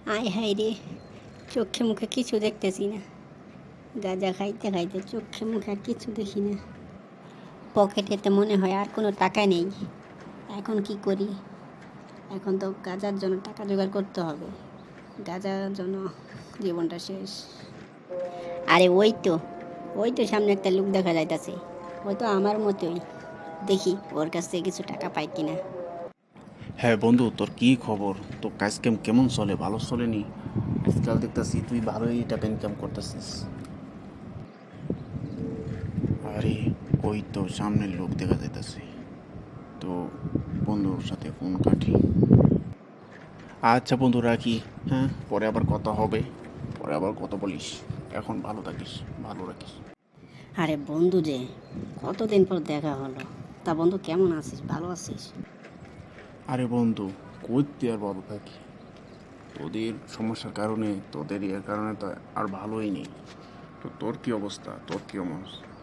আয় হায় রে, চোখে মুখে কিছু দেখতেছি না। গাঁজা খাইতে খাইতে চোখে মুখে আর কিছু দেখি না। পকেটেতে মনে হয় আর কোনো টাকা নেই। এখন কি করি? এখন তো গাঁজার জন্য টাকা জোগাড় করতে হবে। গাঁজার জন্য জীবনটা শেষ। আরে ওই তো সামনে একটা লোক দেখা যাইতাছে। ওই তো আমার মতোই। দেখি ওর কাছ থেকে কিছু টাকা পাই কিনা। হ্যাঁ বন্ধু, তোর কি খবর? তোর কাজ কাম কেমন চলে? ভালো চলেনি? আজকাল দেখতেছি তুই ভালোই টাকা ইনকাম করতেছিস। আরে ওই তো সামনের লোক দেখা যাইতেছে। তো বন্ধুর সাথে ফোন কাটি। আচ্ছা বন্ধু, রাখি। হ্যাঁ, পরে আবার কথা হবে। পরে আবার কথা বলিস। এখন ভালো থাকিস, ভালো রাখিস। আরে বন্ধু যে, কতদিন পর দেখা হলো। তা বন্ধু কেমন আছিস? ভালো আছিস? আরে বন্ধু, কইতে আর ভালো থাকি? তোদের সমস্যার কারণে, তোদের ইয়ের কারণে তো আর ভালোই নেই। তো তোর কি অবস্থা? তোর কি অবস্থা?